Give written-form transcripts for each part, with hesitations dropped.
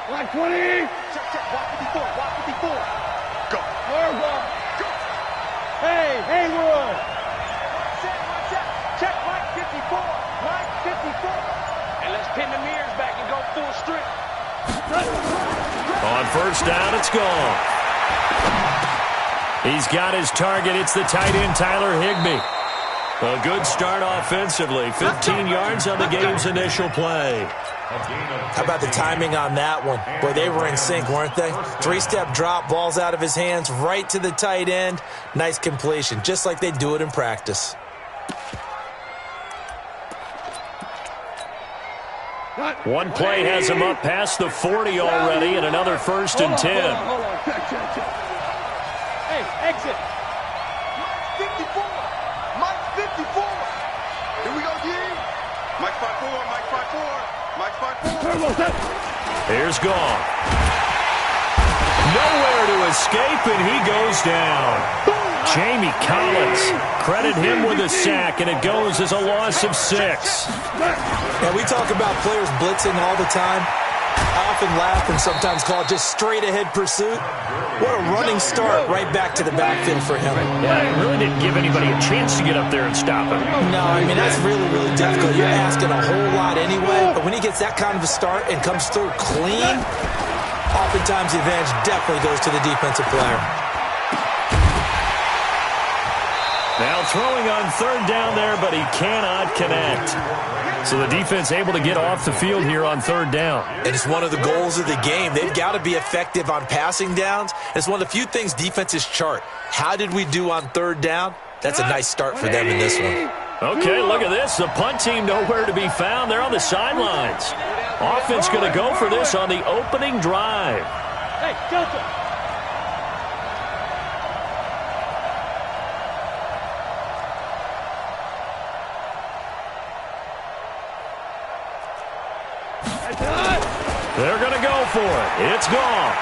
Black 20. Check, check. Watch 54. Watch 54. Go. Go. Hey, Haywood. Watch out. Check Mike 54. Mike 54. And let's pin the mirrors back and go full strip. On first down, it's gone. He's got his target. It's the tight end, Tyler Higbee. A good start offensively. 15 yards on the game's initial play. How about the timing on that one? Boy, they were in sync, weren't they? Three-step drop, balls out of his hands, right to the tight end. Nice completion, just like they do it in practice. One play has him up past the 40 already, and another 1st and 10. Hold on. Check. Hey, exit. Mike 54. Mike 54. Here we go, D. Mike 54. Mike 54. Mike 54. Here's Gone. Nowhere to escape, and he goes down. Jamie Collins, credit him with a sack, and it goes as a loss of 6. And we talk about players blitzing all the time. I often laugh and sometimes call it just straight-ahead pursuit. What a running start right back to the backfield for him. Yeah, he really didn't give anybody a chance to get up there and stop him. No, I mean, that's really, really difficult. You're asking a whole lot anyway, but when he gets that kind of a start and comes through clean, oftentimes the advantage definitely goes to the defensive player. Now throwing on 3rd down there, but he cannot connect. So the defense able to get off the field here on 3rd down. And it's one of the goals of the game. They've got to be effective on passing downs. It's one of the few things defenses chart. How did we do on 3rd down? That's a nice start for them in this one. Okay, look at this. The punt team nowhere to be found. They're on the sidelines. Offense going to go for this on the opening drive. Hey, Delta. They're going to go for it. It's gone.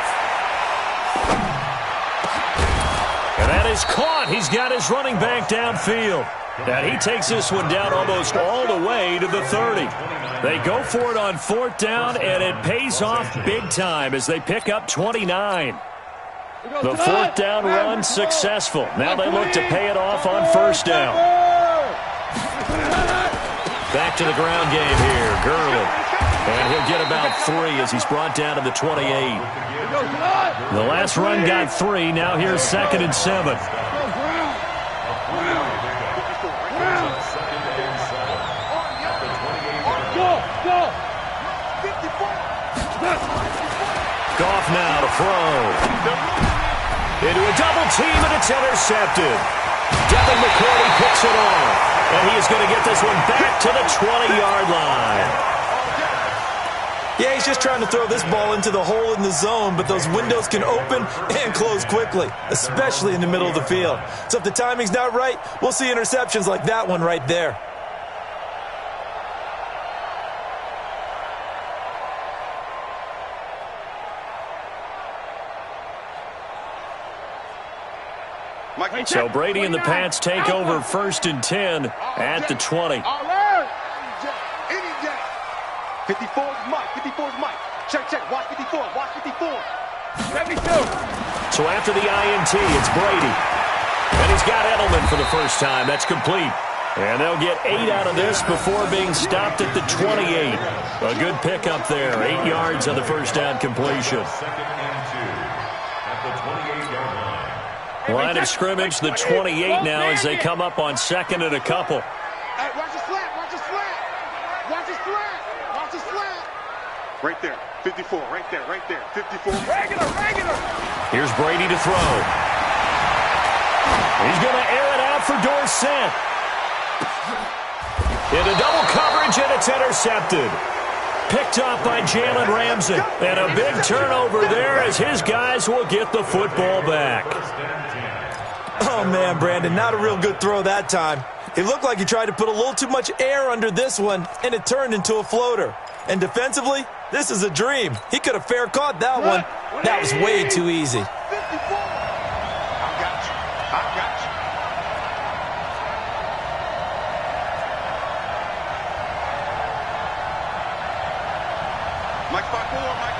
And that is caught. He's got his running back downfield. And he takes this one down almost all the way to the 30. They go for it on 4th down, and it pays off big time as they pick up 29. The 4th down run successful. Now they look to pay it off on 1st down. Back to the ground game here. Gurley. And he'll get about 3 as he's brought down to the 28. The last run got 3. Now here's 2nd and 7. Goff now to throw. Into a double team, and it's intercepted. Devin McCourty picks it off. And he is going to get this one back to the 20-yard line. Yeah, he's just trying to throw this ball into the hole in the zone, but those windows can open and close quickly, especially in the middle of the field. So if the timing's not right, we'll see interceptions like that one right there. So Brady and the Pats take over 1st and 10 at the 20. 54's Mike. 54's Mike. Check. Watch 54. Watch 54. 72. So after the INT, it's Brady. And he's got Edelman for the first time. That's complete. And they'll get 8 out of this before being stopped at the 28. A good pickup there. 8 yards on the first down completion. Line of scrimmage, the 28 now as they come up on 2nd and a couple. Hey, watch the slant. Watch the slant. Watch the slant. Watch the slant. Right there. 54. Right there. 54. Regular. Here's Brady to throw. He's going to air it out for Dorsett. Into double coverage, and it's intercepted. Picked up by Jalen Ramsey. And a big turnover there as his guys will get the football back. Oh, man, Brandon, not a real good throw that time. It looked like he tried to put a little too much air under this one, and it turned into a floater. And defensively, this is a dream. He could have fair caught that one. That was way too easy. I got you. Mike 54, Mike.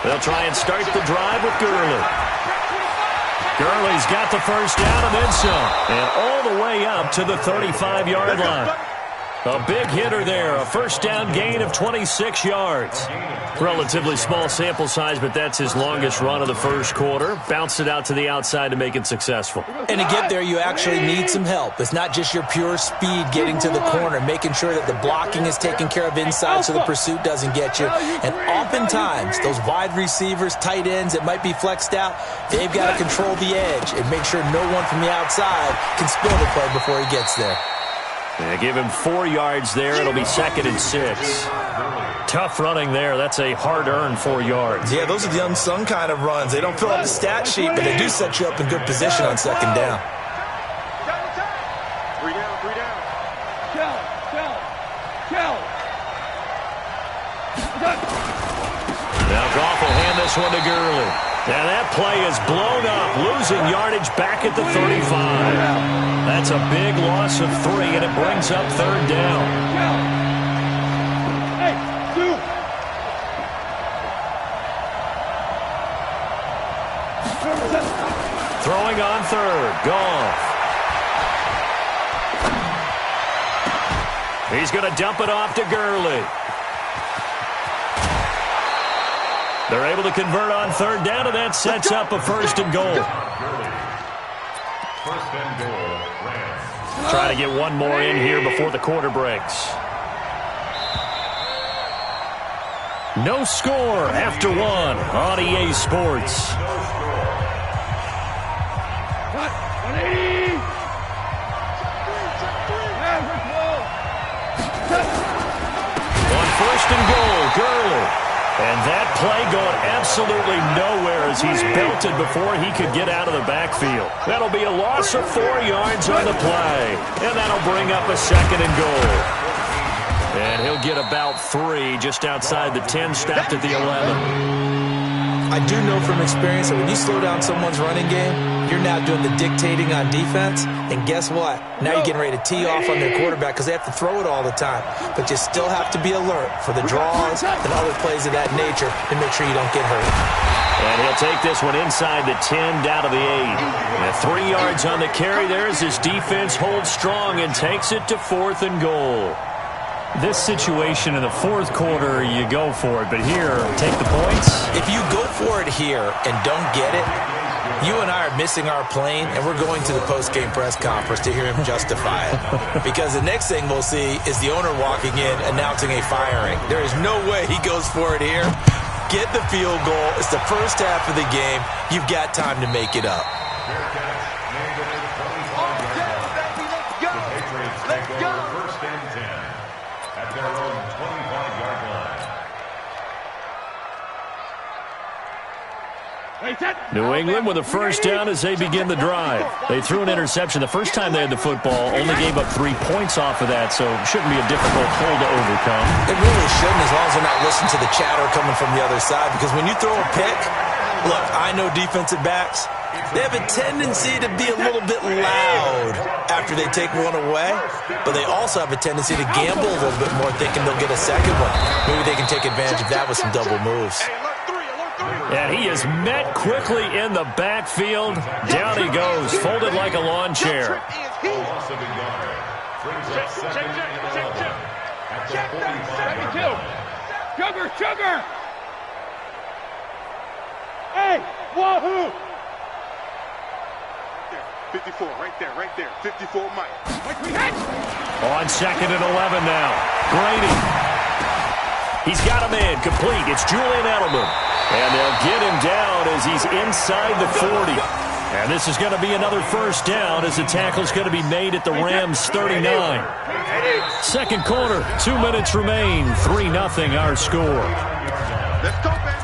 They'll try and start the drive with Gurley. Gurley's got the first down and then some. And all the way up to the 35-yard line. A big hitter there. A first down gain of 26 yards. Relatively small sample size, but that's his longest run of the first quarter. Bounced it out to the outside to make it successful. And to get there, you actually need some help. It's not just your pure speed getting to the corner, making sure that the blocking is taken care of inside so the pursuit doesn't get you. And oftentimes, those wide receivers, tight ends that might be flexed out, they've got to control the edge and make sure no one from the outside can spill the play before he gets there. Yeah, give him 4 yards there. It'll be 2nd and 6. Tough running there. That's a hard-earned 4 yards. Yeah, those are the unsung kind of runs. They don't fill up the stat sheet, but they do set you up in good position on 2nd down. 3 down, 3 down. Now Goff will hand this one to Gurley. And that play is blown up, losing yardage back at the 35. That's a big loss of 3, and it brings up 3rd down. Throwing on 3rd, Goff. He's going to dump it off to Gurley. They're able to convert on 3rd down, and that sets up a 1st and goal. 1st and goal, Rams. Trying to get one more in here before the quarter breaks. No score after 1 on EA Sports. On 1st and goal, Gurley. And that play going absolutely nowhere as he's belted before he could get out of the backfield. That'll be a loss of 4 yards on the play. And that'll bring up a 2nd and goal. And he'll get about 3 just outside the 10, stopped at the 11. I do know from experience that when you slow down someone's running game, you're now doing the dictating on defense. And guess what? Now you're getting ready to tee off on their quarterback because they have to throw it all the time. But you still have to be alert for the draws and other plays of that nature to make sure you don't get hurt. And he'll take this one inside the 10, down to the 8. And 3 yards on the carry there as his defense holds strong and takes it to 4th and goal. This situation in the 4th quarter, you go for it. But here, take the points. If you go for it here and don't get it, you and I are missing our plane, and we're going to the post-game press conference to hear him justify it. Because the next thing we'll see is the owner walking in announcing a firing. There is no way he goes for it here. Get the field goal. It's the first half of the game. You've got time to make it up. Let's go. 1st and 10 at their own 25-yard line. New England with a first down as they begin the drive. They threw an interception the first time they had the football, only gave up 3 points off of that, so it shouldn't be a difficult hole to overcome. It really shouldn't, as long as they're not listening to the chatter coming from the other side, because when you throw a pick, look, I know defensive backs, they have a tendency to be a little bit loud after they take one away, but they also have a tendency to gamble a little bit more, thinking they'll get a second one. Maybe they can take advantage of that with some double moves. And he is met quickly in the backfield. Down he goes, folded like a lawn chair. Loss of a yard. Brings up 2nd and 11 at the 45-yard line. Sugar! Hey, wahoo! 54, right there. 54, Mike. On 2nd and 11 now. Grady. He's got him in, complete. It's Julian Edelman. And they'll get him down as he's inside the 40. And this is going to be another first down as the tackle's going to be made at the Rams' 39. 2nd quarter, 2 minutes remain. 3-0 our score. Let's go, baby.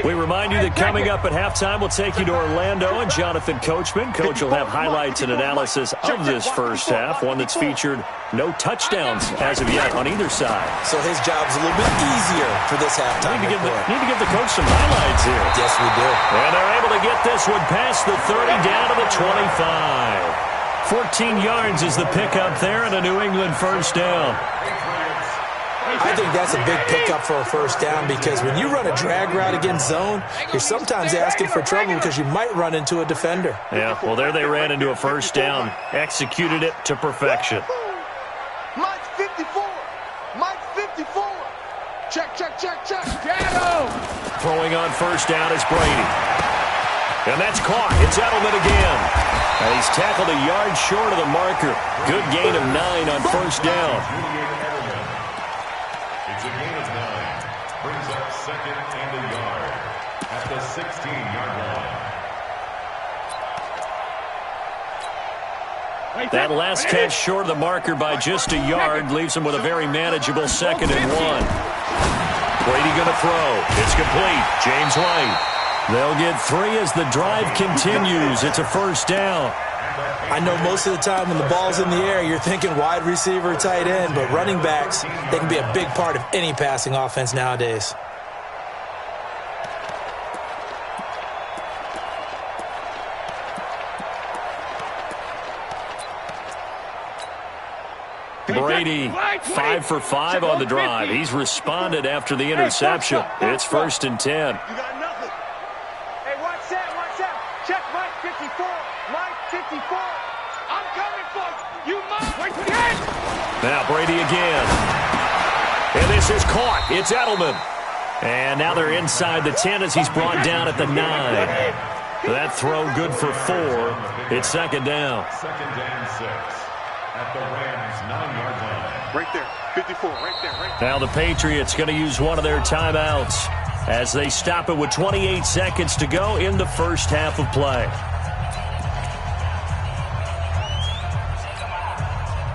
We remind you that coming up at halftime, we'll take you to Orlando and Jonathan Coachman. Coach will have highlights and analysis of this first half, one that's featured no touchdowns as of yet on either side. So his job's a little bit easier for this halftime. Need to give the coach some highlights here. Yes, we do. And they're able to get this one past the 30 down to the 25. 14 yards is the pickup there and a New England first down. I think that's a big pickup for a first down because when you run a drag route against zone, you're sometimes asking for trouble because you might run into a defender. Yeah, well, there they ran into a first down, executed it to perfection. Mike 54. Mike 54. Check. Throwing on first down is Brady. And that's caught. It's Edelman again. And he's tackled a yard short of the marker. Good gain of 9 on first down. It's a gain of 9. Brings up second and a yard at the 16-yard line. That last catch short of the marker by just a yard leaves him with a very manageable 2nd and 1. Brady going to throw. It's complete. James White. They'll get 3 as the drive continues. It's a first down. I know most of the time when the ball's in the air, you're thinking wide receiver, tight end, but running backs, they can be a big part of any passing offense nowadays. Brady, 5 for 5 on the drive. He's responded after the interception. It's 1st and 10. You got nothing. Hey, watch that. Check Mike 54. Mike 54. I'm coming for you. You must. Wait for the end. Now Brady again. And this is caught. It's Edelman. And now they're inside the 10 as he's brought down at the 9. That throw good for 4. It's 2nd down. 2nd and 6 at the Rams' 9-yard line. Right there. 54. Right there. Now the Patriots going to use one of their timeouts as they stop it with 28 seconds to go in the first half of play.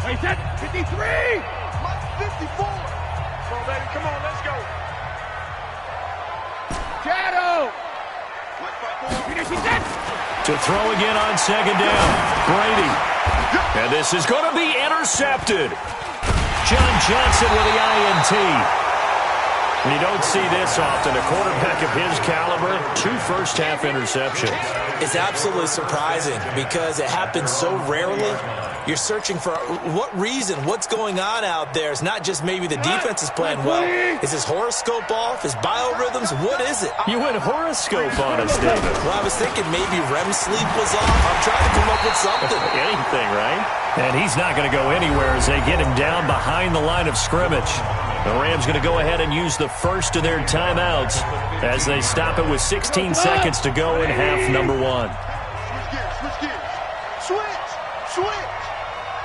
Wait, that 53. Mike 54. Come on, baby. Come on. Let's go. Shadow. To throw again on 2nd down. Brady. And this is going to be intercepted. John Johnson with the INT. You don't see this often. A quarterback of his caliber, 2 first-half interceptions. It's absolutely surprising because it happens so rarely. You're searching for what reason, what's going on out there. It's not just maybe the defense is playing well. Is his horoscope off? His biorhythms? What is it? You went horoscope on us, David. Well, I was thinking maybe REM sleep was off. I'm trying to come up with something. Anything, right? And he's not going to go anywhere as they get him down behind the line of scrimmage. The Rams going to go ahead and use the first of their timeouts as they stop it with 16 seconds to go in half number 1. Switch gears. Switch.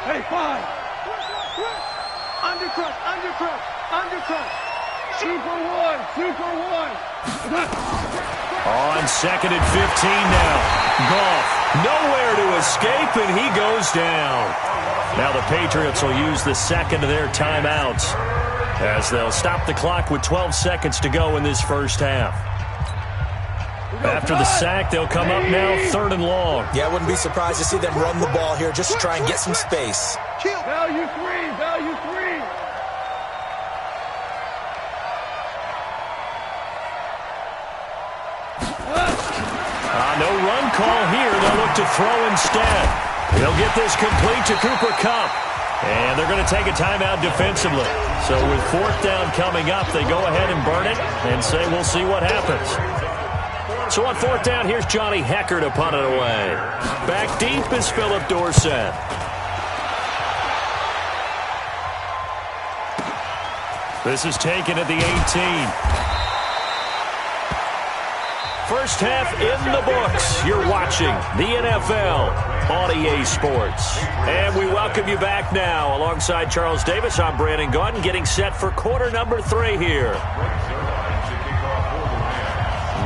Hey, 5. Undercut. Super one. On 2nd and 15 now. Goff nowhere to escape, and he goes down. Now the Patriots will use the second of their timeouts as they'll stop the clock with 12 seconds to go in this first half. After the sack, they'll come up now 3rd and long. Yeah, I wouldn't be surprised to see them run the ball here just to try and get some space. Value 3. No run call here. They'll look to throw instead. They'll get this complete to Cooper Kupp. And they're going to take a timeout defensively. So with 4th down coming up, they go ahead and burn it and say we'll see what happens. So on 4th down, here's Johnny Hecker to punt it away. Back deep is Philip Dorsett. This is taken at the 18. First half in the books. You're watching the NFL on EA Sports. And we welcome you back now. Alongside Charles Davis, I'm Brandon Gaudin, getting set for quarter number 3 here.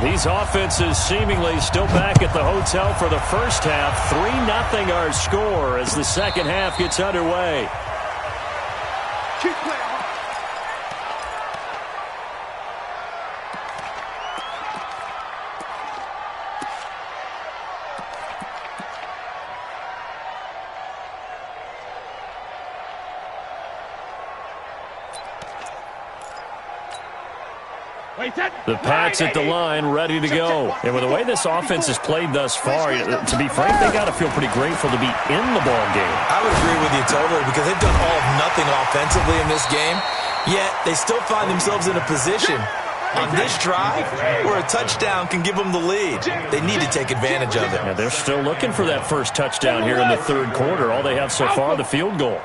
These offenses seemingly still back at the hotel for the first half. 3-0 our score as the second half gets underway. Keep playing. The Pats at the line, ready to go. And with the way this offense has played thus far, to be frank, they got to feel pretty grateful to be in the ball game. I would agree with you totally because they've done all of nothing offensively in this game. Yet, they still find themselves in a position on this drive where a touchdown can give them the lead. They need to take advantage of it. Yeah, they're still looking for that first touchdown here in the third quarter. All they have so far, the field goal.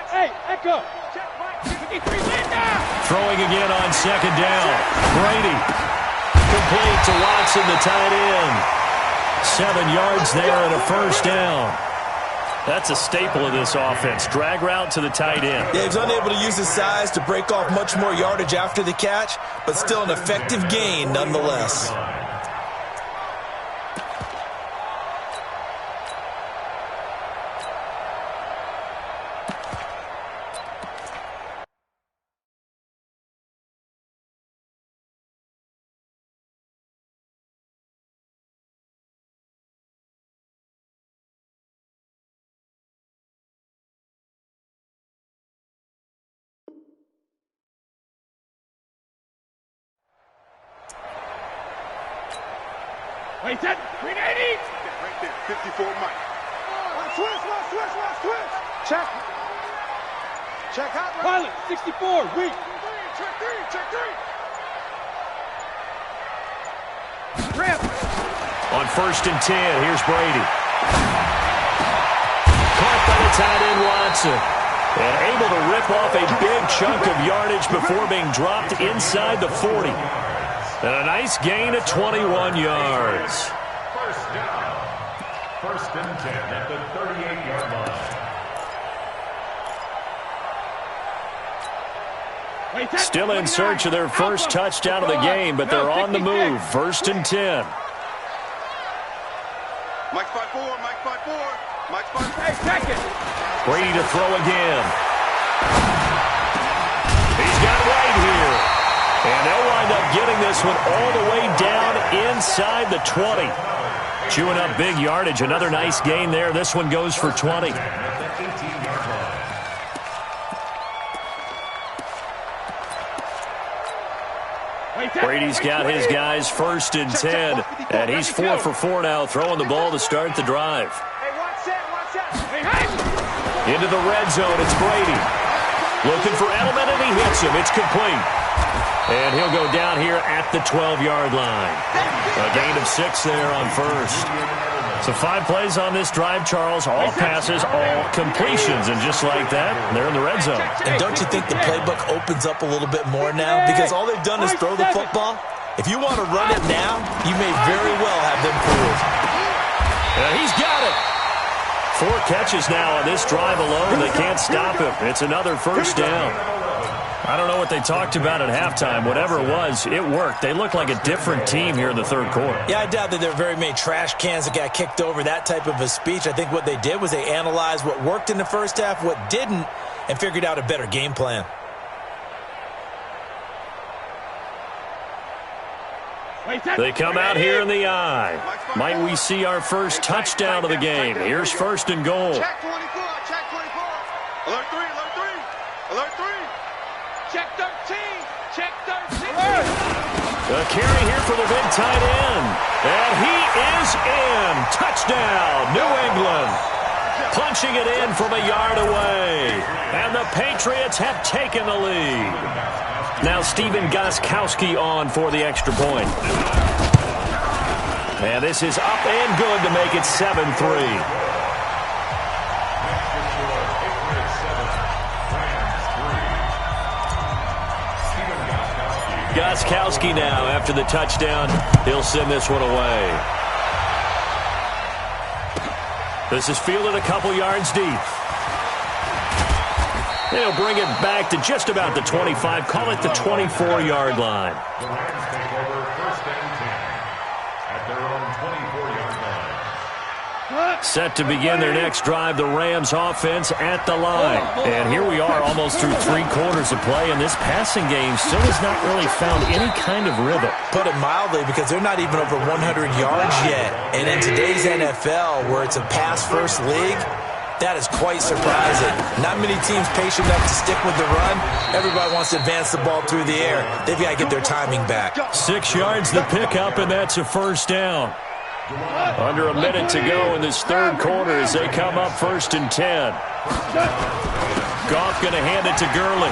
Hey, Echo. Throwing again on second down. Brady. Complete to Watson, the tight end. 7 yards there and a first down. That's a staple of this offense. Drag route to the tight end. Yeah, he's unable to use his size to break off much more yardage after the catch, but still an effective gain nonetheless. Wait, that 380. Right there, 54 Mike. Switch. Check out. Pilot, 64, weak. Check three. Ramp. On 1st and 10, here's Brady. Caught by the tight end Watson. And able to rip off a big chunk of yardage before being dropped inside the 40. And a nice gain of 21 yards. First down. 1st and 10 at the 38-yard line. Still in search of their first touchdown of the game, but they're on the move. 1st and 10. Mike 5-4, Mike 5-4, Mike 5-4. Hey, second. Brady to throw again. He's got White here. And they'll wind up getting this one all the way down inside the 20. Chewing up big yardage. Another nice gain there. This one goes for 20. Brady's got his guys 1st and 10. And he's 4 for 4 now, throwing the ball to start the drive. Into the red zone, it's Brady. Looking for Edelman, and he hits him. It's complete. And he'll go down here at the 12-yard line. A gain of 6 there on 1st. So 5 plays on this drive, Charles. All passes, all completions. And just like that, they're in the red zone. And don't you think the playbook opens up a little bit more now? Because all they've done is throw the football. If you want to run it now, you may very well have them fooled. And he's got it. 4 catches now on this drive alone. They can't stop him. It's another first down. I don't know what they talked about at halftime. Whatever it was, it worked. They look like a different team here in the third quarter. Yeah, I doubt that there are very many trash cans that got kicked over, that type of a speech. I think what they did was they analyzed what worked in the first half, what didn't, and figured out a better game plan. They come out here in the I. Might we see our first touchdown of the game? Here's 1st and goal. Check 24, check 24. Alert 3, alert 3, alert 3. Check 13. Check 13. A carry here for the big tight end. And he is in. Touchdown, New England. Punching it in from a yard away. And the Patriots have taken the lead. Now Stephen Gostkowski on for the extra point. And this is up and good to make it 7-3. Gostkowski now after the touchdown. He'll send this one away. This is fielded a couple yards deep. They'll bring it back to just about the 25. Call it the 24-yard line. The Rams take over 1st and 10 at their own 24-yard line. Set to begin their next drive, the Rams offense at the line. And here we are almost through 3 quarters of play, and this passing game still has not really found any kind of rhythm. Put it mildly, because they're not even over 100 yards yet. And in today's NFL, where it's a pass-first league, that is quite surprising. Not many teams patient enough to stick with the run. Everybody wants to advance the ball through the air. They've got to get their timing back. 6 yards the pickup, and that's a first down. Under a minute to go in this third quarter as they come up 1st and 10. Goff going to hand it to Gurley.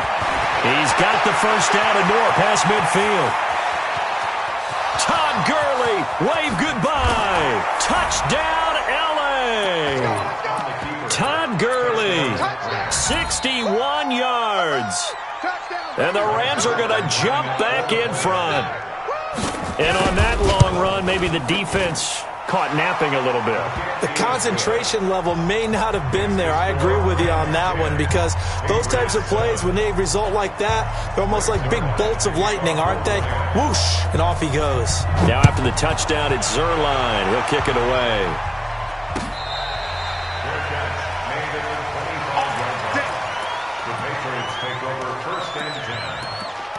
He's got the first down and more past midfield. Todd Gurley, wave goodbye. Touchdown, L.A. Todd Gurley, 61 yards. And the Rams are going to jump back in front. And on that long run, maybe the defense caught napping a little bit. The concentration level may not have been there. I agree with you on that one because those types of plays, when they result like that, they're almost like big bolts of lightning, aren't they? Whoosh, and off he goes. Now after the touchdown, it's Zerline. He'll kick it away. The Patriots take over 1st and 10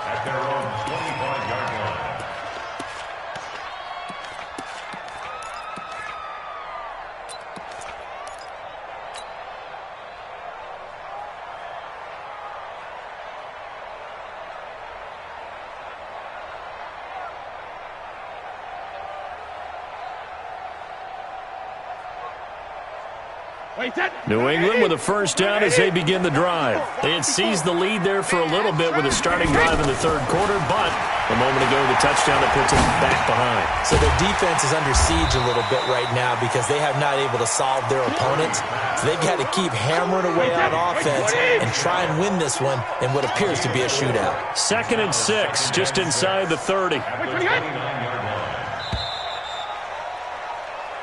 at their own 25-yard line. New England with a first down as they begin the drive. They had seized the lead there for a little bit with a starting drive in the third quarter, but a moment ago the touchdown that puts them back behind. So their defense is under siege a little bit right now because they have not able to solve their opponents. So they've got to keep hammering away on offense and try and win this one in what appears to be a shootout. 2nd and 6, just inside the 30.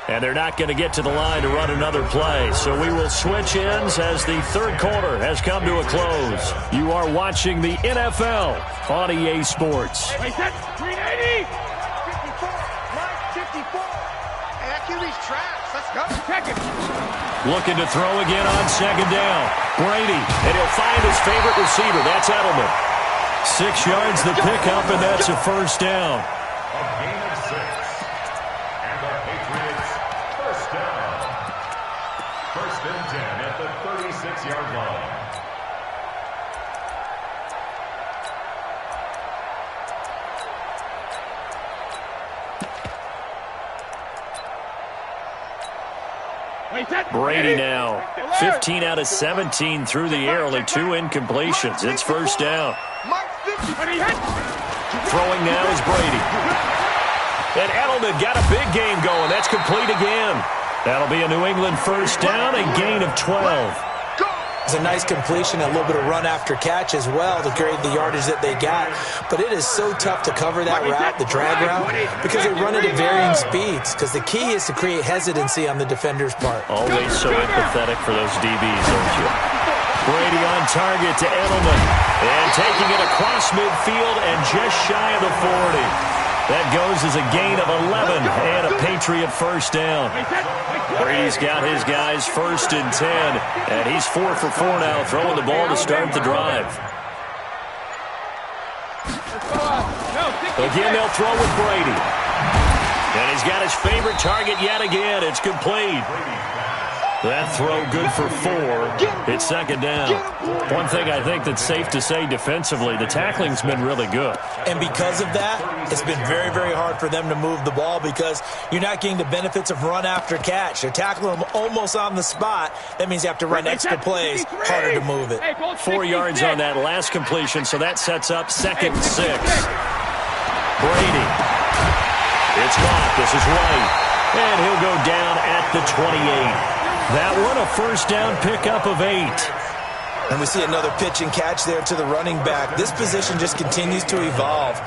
And they're not going to get to the line to run another play. So we will switch ends as the third quarter has come to a close. You are watching the NFL on EA Sports. 380. 54. Mike, 54. Hey, that QB's trash. Let's go. Check it. Looking to throw again on 2nd down. Brady, and he'll find his favorite receiver. That's Edelman. 6 yards the pickup, and that's a first down. A gain of 6. And the Patriots first down. 1st and 10 at the 36-yard line. Brady now, 15 out of 17 through the air, only 2 incompletions. It's first down. Throwing now is Brady. And Edelman got a big game going. That's complete again. That'll be a New England first down, a gain of 12. It's a nice completion, a little bit of run after catch as well to create the yardage that they got. But it is so tough to cover that route, the drag route, because they run it at varying speeds. Because the key is to create hesitancy on the defender's part. Always so empathetic for those DBs, aren't you? Brady on target to Edelman. And taking it across midfield and just shy of the 40. That goes as a gain of 11 and a Patriot first down. Brady's got his guys 1st and 10, and he's 4 for 4 now, throwing the ball to start the drive. Again, they'll throw with Brady. And he's got his favorite target yet again. It's complete. That throw good for 4. It's 2nd down. One thing I think that's safe to say defensively, the tackling's been really good. And because of that, it's been very, very hard for them to move the ball because you're not getting the benefits of run after catch. They're tackling them almost on the spot. That means you have to run extra plays, harder to move it. 4 yards on that last completion, so that sets up 2nd and 6. Brady. It's Goff. This is White. And he'll go down at the 28. That one, a first down pickup of 8. And we see another pitch and catch there to the running back. This position just continues to evolve.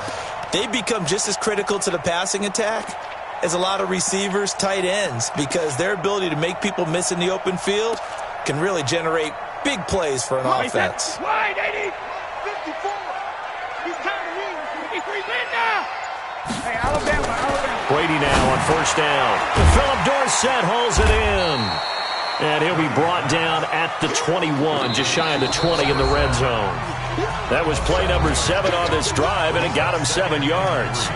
They become just as critical to the passing attack as a lot of receivers, tight ends, because their ability to make people miss in the open field can really generate big plays for an offense. Wide 80. 54. He's counting in. 53 now. Hey, Alabama. Brady now on first down. Philip Dorsett hauls it in. And he'll be brought down at the 21, just shy of the 20 in the red zone. That was play number 7 on this drive, and it got him 7 yards.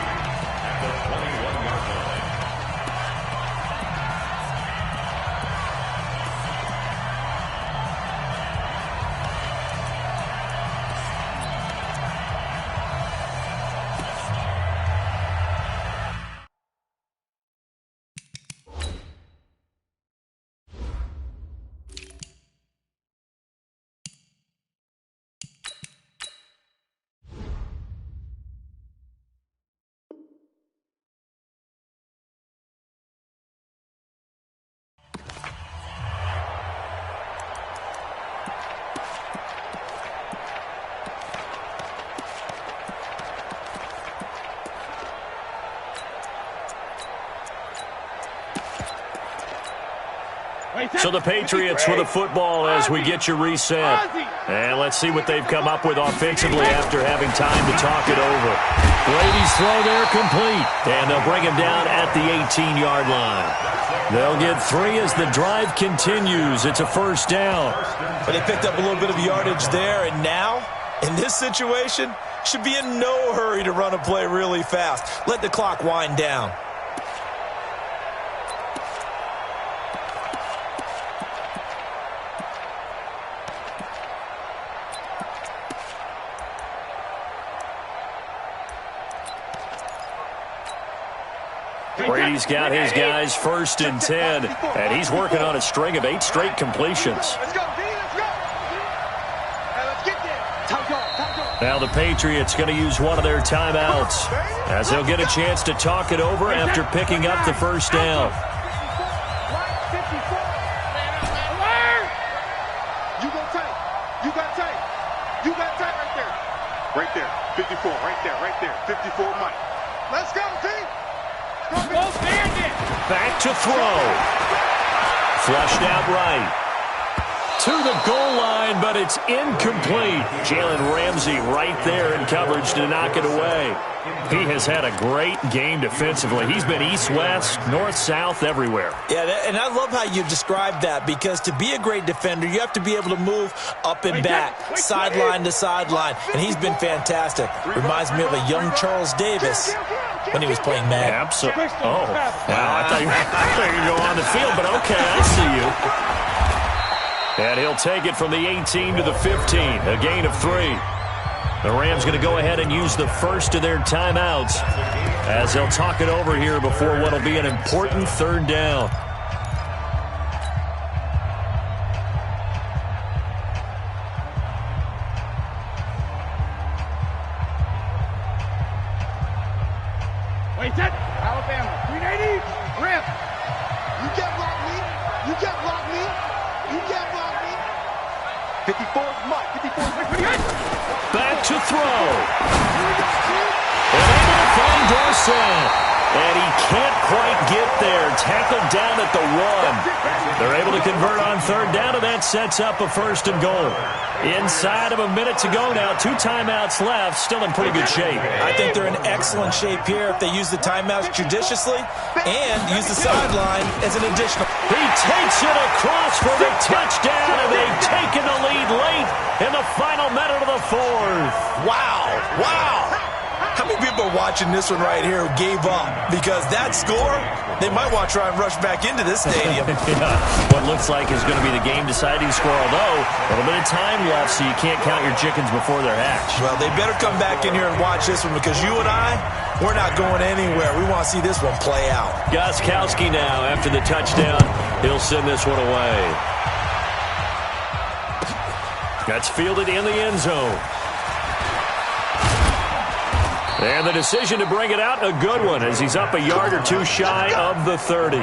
So the Patriots with the football as we get you reset. And let's see what they've come up with offensively after having time to talk it over. Brady's throw there complete. And they'll bring him down at the 18-yard line. They'll get 3 as the drive continues. It's a first down. But they picked up a little bit of yardage there, and now, in this situation, should be in no hurry to run a play really fast. Let the clock wind down. Brady's got his guys 1st and 10, and he's working on a string of 8 straight completions. Let's go, D, let's go. Hey, let's get there. Time go. Now the Patriots going to use one of their timeouts as they'll get a chance to talk it over after picking up the first down. You go tight. You got tight. You got tight right there. Right there. 54, right there. 54, Mike. Let's go, D. Back to throw. Flushed out right. To the goal line, but it's incomplete. Jalen Ramsey right there in coverage to knock it away. He has had a great game defensively. He's been east-west, north-south, everywhere. Yeah, and I love how you described that, because to be a great defender, you have to be able to move up and back, sideline to sideline, and he's been fantastic. Reminds me of a young Charles Davis when he was playing Madden. Absolutely. Oh, wow. I thought you were going to go on the field, but okay, I see you. And he'll take it from the 18 to the 15, a gain of 3. The Rams going to go ahead and use the first of their timeouts as they'll talk it over here before what will be an important 3rd down. Wait, that Alabama. 380. Rip. You can't block me. You can't block me. You can't block me. 54 is Mike. 54 is Back to throw. And able to find Dorsett. And he can't quite get there. Tackled down at the 1. They're able to convert on 3rd down, and that sets up a 1st and goal. Inside of a minute to go now. 2 timeouts left. Still in pretty good shape. I think they're in excellent shape here if they use the timeouts judiciously and use the sideline as an additional. He takes it across for the touchdown, and they've taken the lead late in the final minute of the 4th. Wow. How many people are watching this one right here who gave up? Because that score, they might want to try and rush back into this stadium. Yeah, what looks like is going to be the game-deciding score, although a little bit of time left, so you can't count your chickens before they're hatched. Well, they better come back in here and watch this one, because you and I, we're not going anywhere. We want to see this one play out. Gostkowski now, after the touchdown, he'll send this one away. That's fielded in the end zone. And the decision to bring it out, a good one, as he's up a yard or 2 shy of the 30.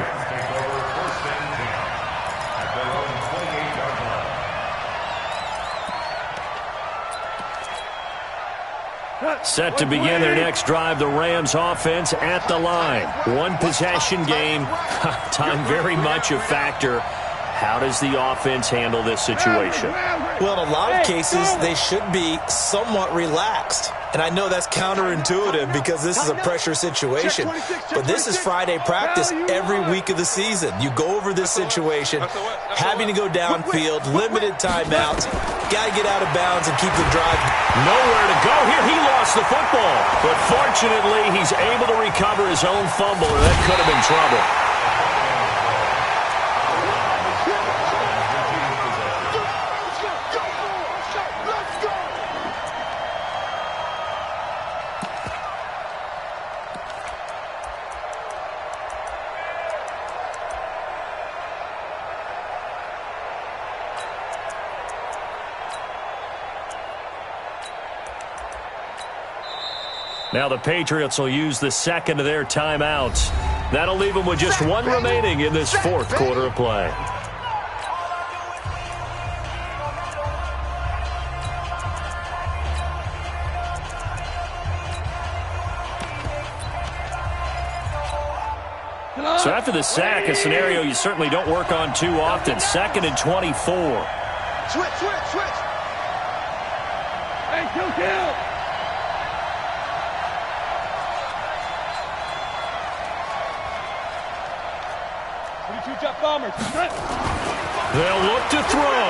Set to begin their next drive, the Rams offense at the line. 1 possession game, time very much a factor. How does the offense handle this situation? Well, in a lot of cases, they should be somewhat relaxed. And I know that's counterintuitive because this is a pressure situation. But this is Friday practice every week of the season. You go over this situation, having to go downfield, limited timeouts, got to get out of bounds and keep the drive. Nowhere to go here. He lost the football. But fortunately, he's able to recover his own fumble, or that could have been trouble. Now the Patriots will use the second of their timeouts. That'll leave them with just 1 remaining in this 4th quarter of play. So after the sack, a scenario you certainly don't work on too often. 2nd and 24. Switch. Hey, kill. 22 Jet Bombers. They'll look to throw.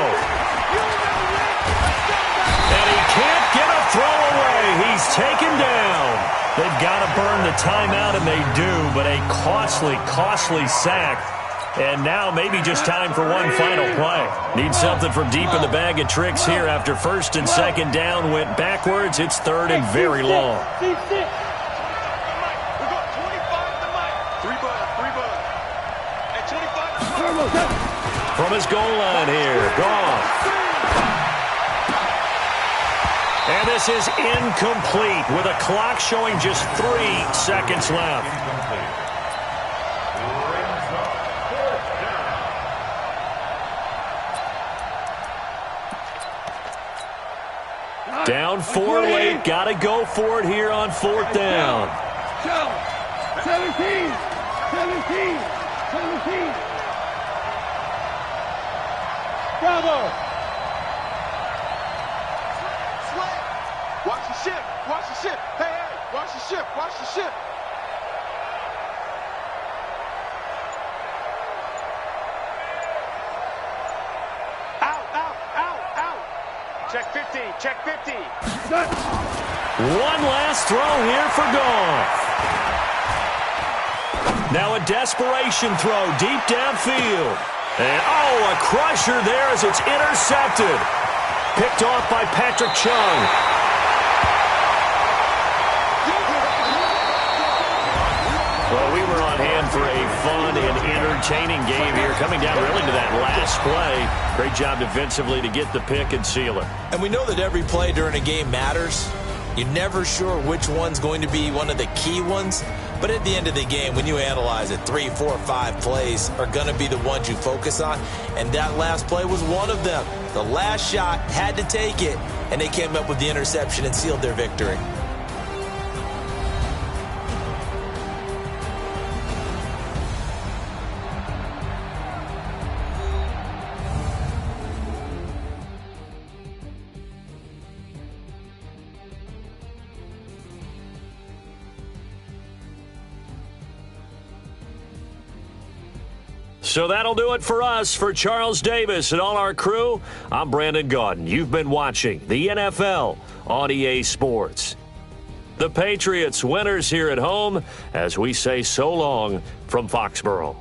And he can't get a throw away. He's taken down. They've got to burn the timeout, and they do, but a costly sack. And now maybe just time for one final play. Need something from deep in the bag of tricks here after 1st and 2nd down went backwards. It's 3rd and very long. From his goal line here, gone. And this is incomplete with a clock showing just 3 seconds left. Down 4 late, got to go for it here on 4th down. 17. Bravo! Watch the ship! Hey! Watch the ship! Out! Check 50! One last throw here for Goff. Now a desperation throw deep downfield. And, a crusher there as it's intercepted. Picked off by Patrick Chung. Well, we were on hand for a fun and entertaining game here, coming down really to that last play. Great job defensively to get the pick and seal it. And we know that every play during a game matters. You're never sure which one's going to be one of the key ones. But at the end of the game, when you analyze it, 3, 4, 5 plays are going to be the ones you focus on. And that last play was one of them. The last shot had to take it, and they came up with the interception and sealed their victory. So that'll do it for us. For Charles Davis and all our crew, I'm Brandon Gaudin. You've been watching the NFL on EA Sports. The Patriots winners here at home as we say so long from Foxborough.